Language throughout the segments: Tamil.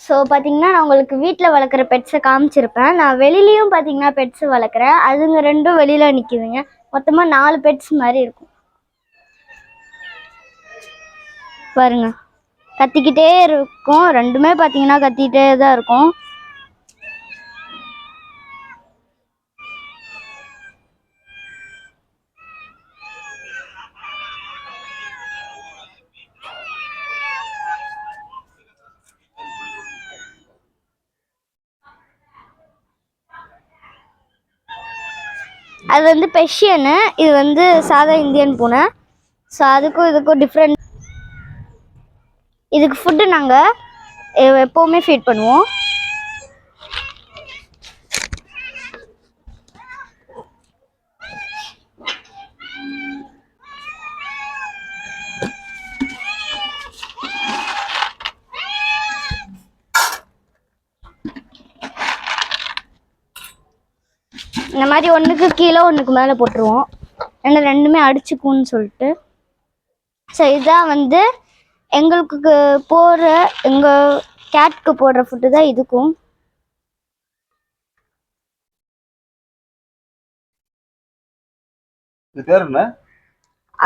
ஸோ பார்த்தீங்கன்னா நான் உங்களுக்கு வீட்டில் வளர்க்குற பெட்ஸை காமிச்சிருப்பேன். நான் வெளியிலையும் பார்த்தீங்கன்னா பெட்ஸ் வளர்க்குறேன். அதுங்க ரெண்டும் வெளியில் நிற்கிதுங்க. மொத்தமாக 4 பெட்ஸ் மாதிரி இருக்கும் பாருங்க. கத்திக்கிட்டே இருக்கும். ரெண்டுமே பார்த்தீங்கன்னா கத்திக்கிட்டே தான் இருக்கும். அது வந்து பெர்ஷியனு, இது வந்து சாதா இந்தியன் பூனை. ஸோ அதுக்கும் இதுக்கும் டிஃப்ரெண்ட். இதுக்கு ஃபுட்டு நாங்கள் எப்போவுமே ஃபீட் பண்ணுவோம். இந்த மாதிரி ஒன்றுக்கு கீழே ஒன்றுக்கு மேலே போட்டுருவோம். ஏன்னா ரெண்டுமே அடிச்சுக்கும்னு சொல்லிட்டு. ஸோ இதுதான் வந்து எங்களுக்கு போடுற, எங்கள் கேட்க்கு போடுற ஃபுட்டு தான் இதுக்கும்.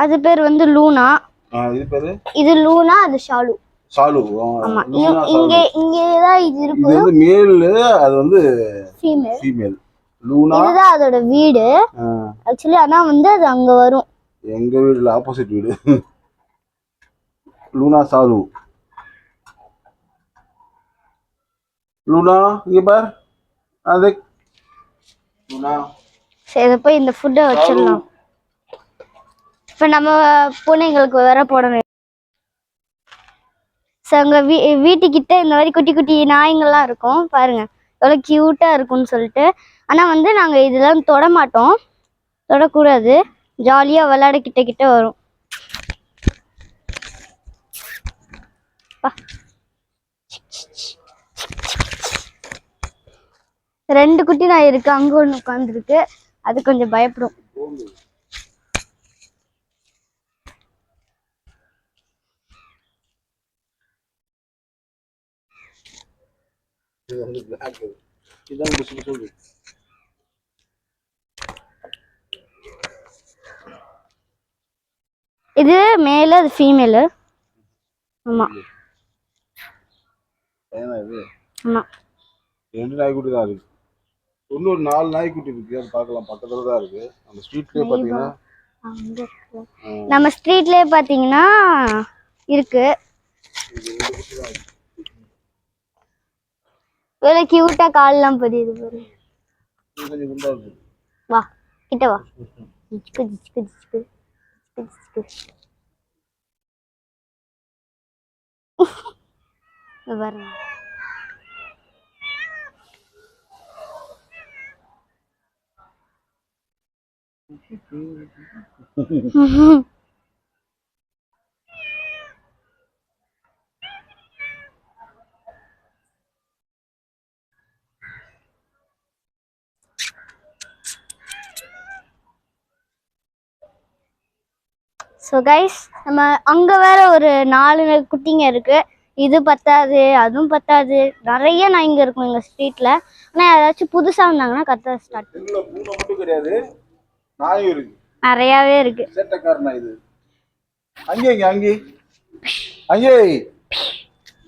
அது பேர் வந்து லூனா. இது லூனா, அது ஷாலு. ஆமா, இங்கே தான் இது இருக்கு. இது வந்து மேல், அது வந்து ஃபீமேல். லூனா இதுதான் அதோட வீடு ஆக்சுவலி. ஆனா வந்து அது அங்க வரும். எங்க வீடுல ஆப்போசிட் வீடு. லூனா சாலு. லூனா இங்க பார். அது லூனா. சரி போய் இந்த ஃபுட்டை வச்சிடலாம். இப்போ நம்ம பூனைங்களுக்கு வேற போடணும். ஸோ அங்கே வீட்டுக்கிட்ட இந்த மாதிரி குட்டி குட்டி நாய்ங்கள்லாம் இருக்கும் பாருங்க, எவ்வளோ க்யூட்டாக இருக்கும்னு சொல்லிட்டு. ஆனால் வந்து நாங்கள் இதெல்லாம் தொட மாட்டோம், தொடக்கூடாது. ஜாலியாக விளையாட கிட்ட கிட்ட வரும். ரெண்டு குட்டி நாய் இருக்கு, அங்கே ஒன்று உட்காந்துருக்கு. அது கொஞ்சம் பயப்படும். இது மேல, அது ஃபீமேலு. ஆமா ஆமா, ரெண்டு நாய்க்குட்டி தான் இருக்கு. இன்னொரு 4 நாய்க்குட்டி இருக்கு, அது பார்க்கலாம், பக்கத்துல தான் இருக்கு. அந்த ஸ்ட்ரீட்லயே பாத்தீங்கன்னா, நம்ம ஸ்ட்ரீட்லயே பாத்தீங்கன்னா இருக்கு. இவ்வளவு கியூட்டா கால்லாம் பதியுது பாரு. வா கிட்ட வா. பாருங்க. ஸோ கைஸ், நம்ம அங்கே வேற ஒரு 4 குட்டிங்க இருக்கு. இது பத்தாது, அதுவும் பத்தாது, நிறைய நாய்ங்க இருக்கும் எங்கள் ஸ்ட்ரீட்ல. ஆனால் யாராச்சும் புதுசாக வந்தாங்கன்னா கத்த ஸ்டார்ட். பூனை மட்டும் கிடையாது, நாயும் இருக்கு, நிறையாவே இருக்கு.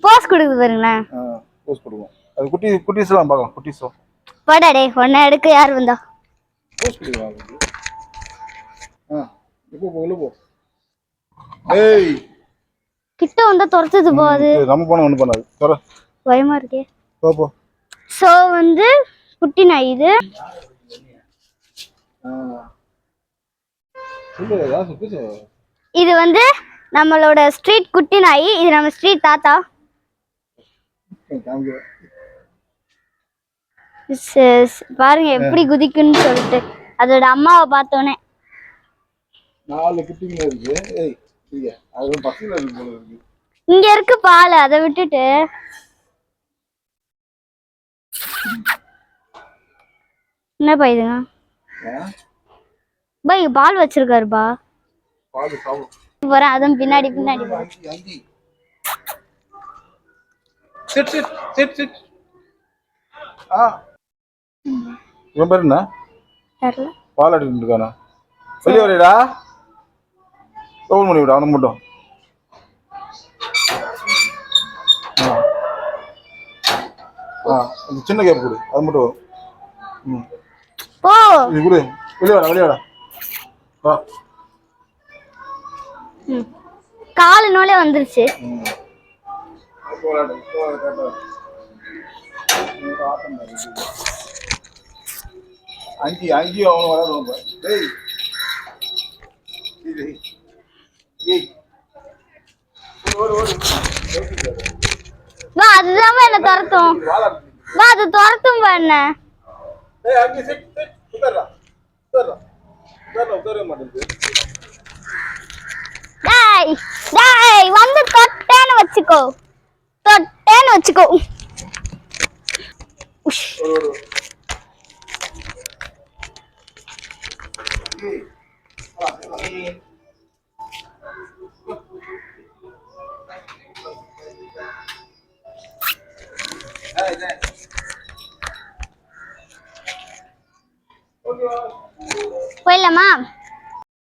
போஸ் கொடுக்குது பாருங்களேன். போஸ் கொடுக்கும். அது குட்டீஸ்லாம் பார்க்கலாம். குட்டீஸோ போடா டே, ஒன்றை எடுக்க யார் வந்தா? போஸ் கொடுக்கலாம். இப்போ உள்ள போ. ஏய் கிட்ட வந்தா துரத்துது போகுது. நம்ம போன ஒண்ணு பண்ணாது, தொர. பயமா இருக்கே. போ போ. சோ வந்து குட்டி நாய் இது. இது வந்து நம்மளோட ஸ்ட்ரீட் குட்டி நாய். இது நம்ம ஸ்ட்ரீட் தாத்தா. பாருங்க எப்படி குதிக்குன்னு சொல்லிட்டு. அதோட அம்மாவை பார்த்தோன்னே 4 குட்டிங்க இருக்கு. ஏய் அது பக்கத்துல இருக்கு போல இருக்கு. இங்க இருக்கு பால், அதை விட்டுட்டு என்ன பாயுதுங்க பா. பால் வச்சிருக்காருப்பா. பால் சாப்பிடு போறேன். அதுவும் பின்னாடி பின்னாடி சிட் சிட் சிட் சிட். இவன் பேர் என்ன? தெரியல. பால் அடிக்கிட்டு இருக்கானா? வெளியே வரையடா. ஓபன் பண்ணி விடு அவனுக்கு மட்டும். அந்த சின்ன கேப் கொடு, அது மட்டும் வரும். போ. இது கொடு. வெளியே வாடா, வெளியே வாடா. வா. கால் நோலே வந்துருச்சு. அங்கி அவன் வராது. டேய் டேய் வா, அதுதான் என்ன துரத்தும். வா, அது துரத்தும் பா என்ன. ஏய் அங்கி சிட் சிட் உட்கார்றா. உட்கார்றா. உட்கார்றா, உட்கார மாட்டேங்குது. டேய் டேய் வந்து தொட்டேன்னு வச்சுக்கோ. தொட்டேன்னு வச்சுக்கோ. ஒரு போயிடலாமா?